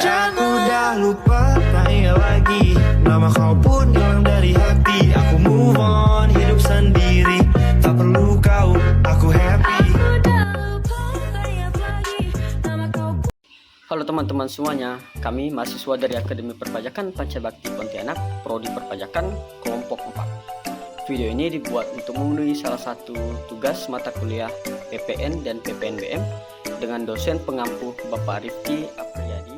Aku udah lupa tanya lagi, nama kau pun hilang dari hati. Aku move on, hidup sendiri, tak perlu kau, aku happy. Halo teman-teman semuanya, kami mahasiswa dari Akademi Perpajakan Pancabakti Pontianak, Prodi Perpajakan, kelompok 4. Video ini dibuat untuk memenuhi salah satu tugas mata kuliah PPN dan PPNBM dengan dosen pengampu Bapak Rifki Apriyadi,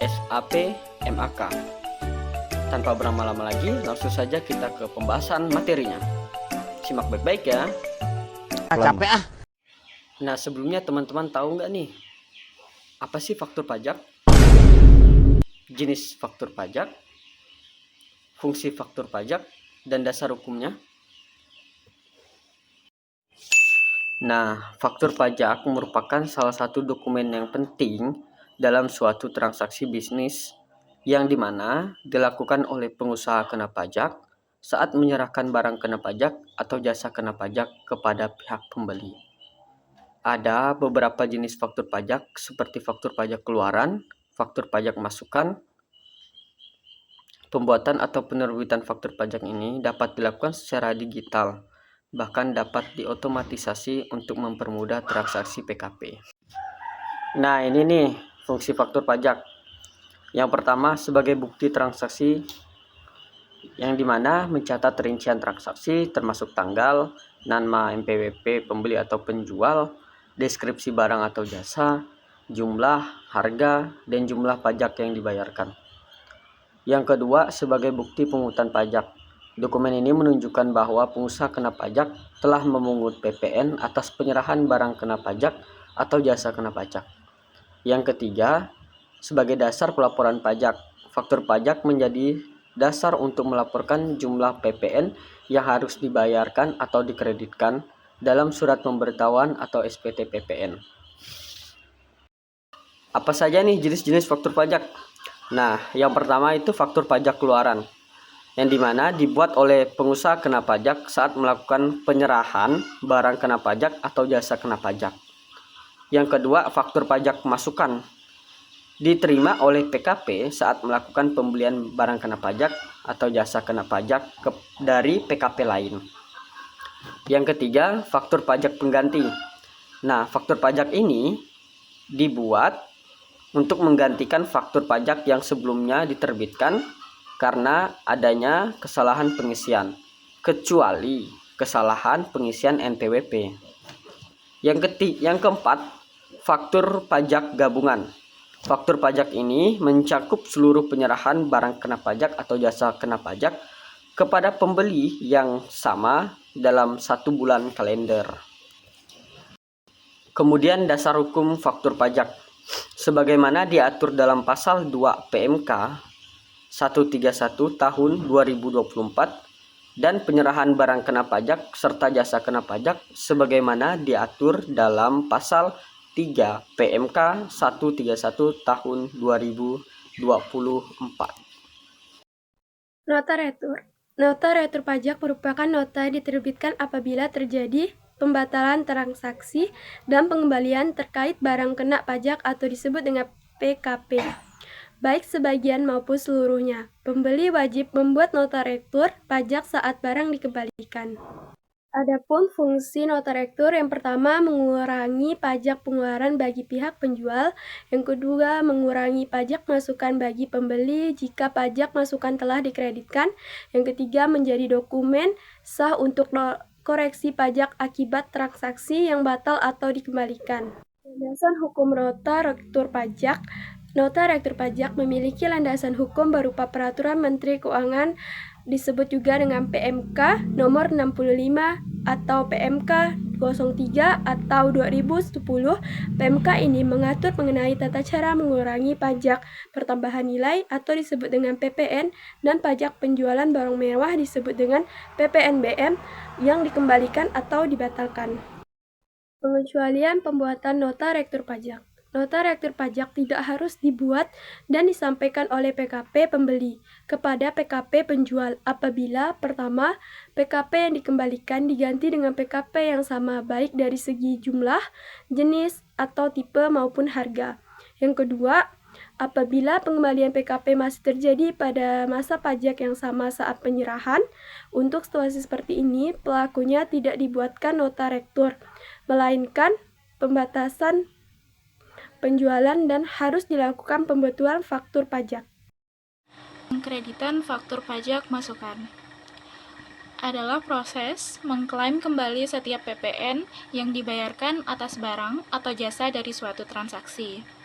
SAP MAK. Tanpa berlama-lama lagi, langsung saja kita ke pembahasan materinya. Simak baik-baik ya. Capek ah. Nah, sebelumnya teman-teman tahu nggak nih, apa sih faktur pajak? Jenis faktur pajak, fungsi faktur pajak, dan dasar hukumnya. Nah, faktur pajak merupakan salah satu dokumen yang penting dalam suatu transaksi bisnis yang dimana dilakukan oleh pengusaha kena pajak saat menyerahkan barang kena pajak atau jasa kena pajak kepada pihak pembeli. Ada beberapa jenis faktur pajak seperti faktur pajak keluaran, faktur pajak masukan. Pembuatan atau penerbitan faktur pajak ini dapat dilakukan secara digital, bahkan dapat diotomatisasi untuk mempermudah transaksi PKP. Nah, ini nih fungsi faktur pajak. Yang pertama, sebagai bukti transaksi yang dimana mencatat rincian transaksi termasuk tanggal, nama NPWP pembeli atau penjual, deskripsi barang atau jasa, jumlah, harga, dan jumlah pajak yang dibayarkan. Yang kedua, sebagai bukti pungutan pajak. Dokumen ini menunjukkan bahwa pengusaha kena pajak telah memungut PPN atas penyerahan barang kena pajak atau jasa kena pajak. Yang ketiga, sebagai dasar pelaporan pajak. Faktur pajak menjadi dasar untuk melaporkan jumlah PPN yang harus dibayarkan atau dikreditkan dalam surat pemberitahuan atau SPT PPN. Apa saja nih jenis-jenis faktur pajak? Nah, yang pertama itu faktur pajak keluaran, yang dimana dibuat oleh pengusaha kena pajak saat melakukan penyerahan barang kena pajak atau jasa kena pajak. Yang kedua, faktur pajak masukan, diterima oleh PKP saat melakukan pembelian barang kena pajak atau jasa kena pajak dari PKP lain. Yang ketiga, faktur pajak pengganti. Nah, faktur pajak ini dibuat untuk menggantikan faktur pajak yang sebelumnya diterbitkan karena adanya kesalahan pengisian, kecuali kesalahan pengisian NPWP. Yang keempat, faktur pajak gabungan. Faktur pajak ini mencakup seluruh penyerahan barang kena pajak atau jasa kena pajak kepada pembeli yang sama dalam 1 bulan kalender. Kemudian dasar hukum faktur pajak, sebagaimana diatur dalam pasal 2 PMK 131 tahun 2024 dan penyerahan barang kena pajak serta jasa kena pajak sebagaimana diatur dalam pasal 3 PMK 131 tahun 2024. Nota retur. Nota retur pajak merupakan nota diterbitkan apabila terjadi pembatalan transaksi dan pengembalian terkait barang kena pajak atau disebut dengan PKP, baik sebagian maupun seluruhnya. Pembeli wajib membuat nota retur pajak saat barang dikembalikan. Adapun fungsi nota retur, yang pertama mengurangi pajak pengeluaran bagi pihak penjual, yang kedua mengurangi pajak masukan bagi pembeli jika pajak masukan telah dikreditkan, yang ketiga menjadi dokumen sah untuk koreksi pajak akibat transaksi yang batal atau dikembalikan. Landasan hukum nota retur pajak. Nota retur pajak memiliki landasan hukum berupa Peraturan Menteri Keuangan, disebut juga dengan PMK nomor 65 atau PMK 03 atau 2010. PMK ini mengatur mengenai tata cara mengurangi pajak pertambahan nilai atau disebut dengan PPN dan pajak penjualan barang mewah disebut dengan PPNBM yang dikembalikan atau dibatalkan. Pengecualian pembuatan nota retur pajak. Nota retur pajak tidak harus dibuat dan disampaikan oleh PKP pembeli kepada PKP penjual apabila pertama, PKP yang dikembalikan diganti dengan PKP yang sama baik dari segi jumlah, jenis, atau tipe maupun harga. Yang kedua, Apabila pengembalian PKP masih terjadi pada masa pajak yang sama saat penyerahan, untuk situasi seperti ini pelakunya tidak dibuatkan nota rektur, melainkan pembatasan penjualan dan harus dilakukan pembetulan faktur pajak. Pengkreditan faktur pajak masukan adalah proses mengklaim kembali setiap PPN yang dibayarkan atas barang atau jasa dari suatu transaksi.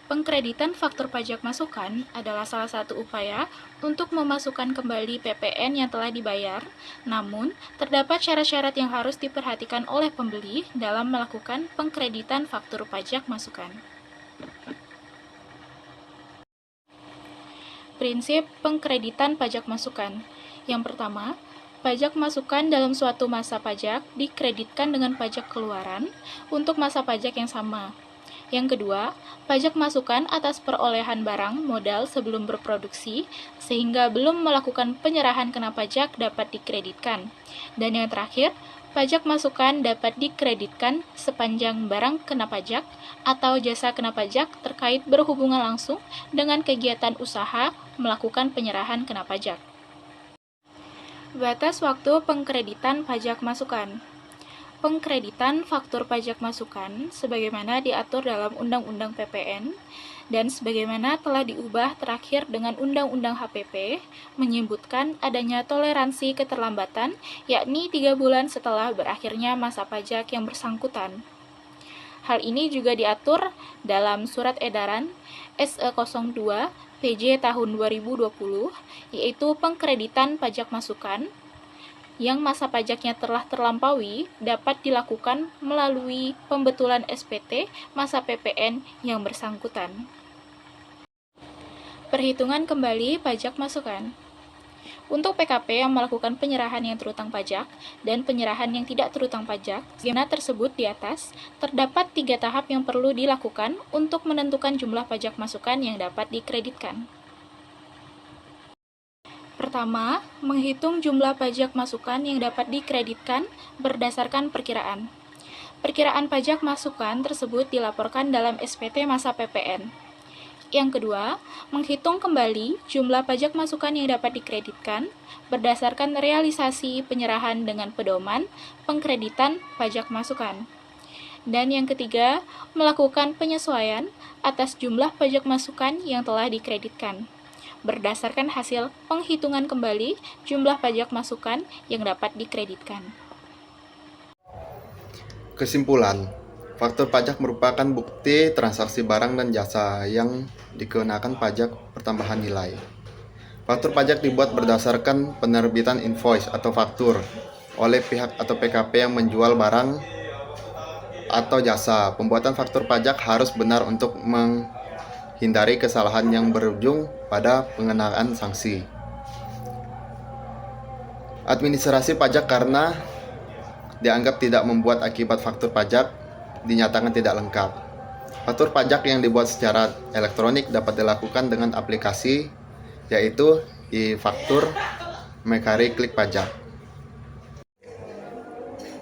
Pengkreditan faktur pajak masukan adalah salah satu upaya untuk memasukkan kembali PPN yang telah dibayar, namun terdapat syarat-syarat yang harus diperhatikan oleh pembeli dalam melakukan pengkreditan faktur pajak masukan. Prinsip pengkreditan pajak masukan. Yang pertama, pajak masukan dalam suatu masa pajak dikreditkan dengan pajak keluaran untuk masa pajak yang sama. Yang kedua, pajak masukan atas perolehan barang modal sebelum berproduksi sehingga belum melakukan penyerahan kena pajak dapat dikreditkan. Dan yang terakhir, pajak masukan dapat dikreditkan sepanjang barang kena pajak atau jasa kena pajak terkait berhubungan langsung dengan kegiatan usaha melakukan penyerahan kena pajak. Batas waktu pengkreditan pajak masukan. Pengkreditan faktur pajak masukan sebagaimana diatur dalam Undang-Undang PPN dan sebagaimana telah diubah terakhir dengan Undang-Undang HPP menyebutkan adanya toleransi keterlambatan yakni 3 bulan setelah berakhirnya masa pajak yang bersangkutan. Hal ini juga diatur dalam Surat Edaran SE 02 PJ tahun 2020 yaitu pengkreditan pajak masukan yang masa pajaknya telah terlampaui dapat dilakukan melalui pembetulan SPT masa PPN yang bersangkutan. Perhitungan kembali pajak masukan. Untuk PKP yang melakukan penyerahan yang terutang pajak dan penyerahan yang tidak terutang pajak, sebagaimana tersebut di atas, terdapat 3 tahap yang perlu dilakukan untuk menentukan jumlah pajak masukan yang dapat dikreditkan. Pertama, menghitung jumlah pajak masukan yang dapat dikreditkan berdasarkan perkiraan. Perkiraan pajak masukan tersebut dilaporkan dalam SPT masa PPN. Yang kedua, menghitung kembali jumlah pajak masukan yang dapat dikreditkan berdasarkan realisasi penyerahan dengan pedoman pengkreditan pajak masukan. Dan yang ketiga, melakukan penyesuaian atas jumlah pajak masukan yang telah dikreditkan berdasarkan hasil penghitungan kembali jumlah pajak masukan yang dapat dikreditkan. Kesimpulan, faktur pajak merupakan bukti transaksi barang dan jasa yang dikenakan pajak pertambahan nilai. Faktur pajak dibuat berdasarkan penerbitan invoice atau faktur oleh pihak atau PKP yang menjual barang atau jasa. Pembuatan faktur pajak harus benar untuk menghindari kesalahan yang berujung pada pengenaan sanksi. Administrasi pajak karena dianggap tidak membuat akibat faktur pajak dinyatakan tidak lengkap. Faktur pajak yang dibuat secara elektronik dapat dilakukan dengan aplikasi yaitu e-faktur Mekari Klik Pajak.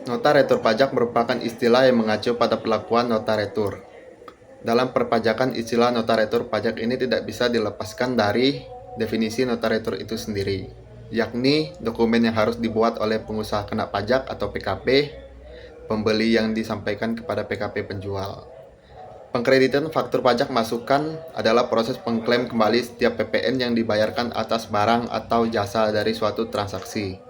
Nota retur pajak merupakan istilah yang mengacu pada perlakuan nota retur. Dalam perpajakan, istilah nota retur pajak ini tidak bisa dilepaskan dari definisi nota retur itu sendiri, yakni dokumen yang harus dibuat oleh pengusaha kena pajak atau PKP, pembeli yang disampaikan kepada PKP penjual. Pengkreditan faktur pajak masukan adalah proses pengklaim kembali setiap PPN yang dibayarkan atas barang atau jasa dari suatu transaksi.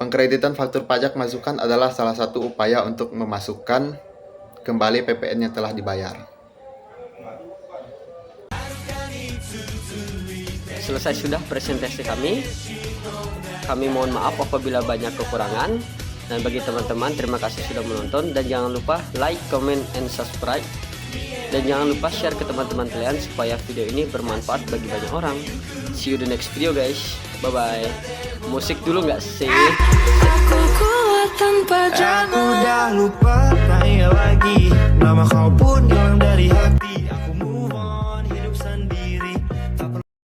Pengkreditan faktur pajak masukan adalah salah satu upaya untuk memasukkan kembali PPN yang telah dibayar. Selesai sudah presentasi kami. Kami mohon maaf apabila banyak kekurangan. Dan bagi teman-teman, terima kasih sudah menonton. Dan jangan lupa like, comment, and subscribe. Dan jangan lupa share ke teman-teman kalian supaya video ini bermanfaat bagi banyak orang. See you the next video guys. Bye-bye. Musik dulu nggak sih? Aku udah lupa, tak ingat lagi. Nama kau pun hilang dari hati.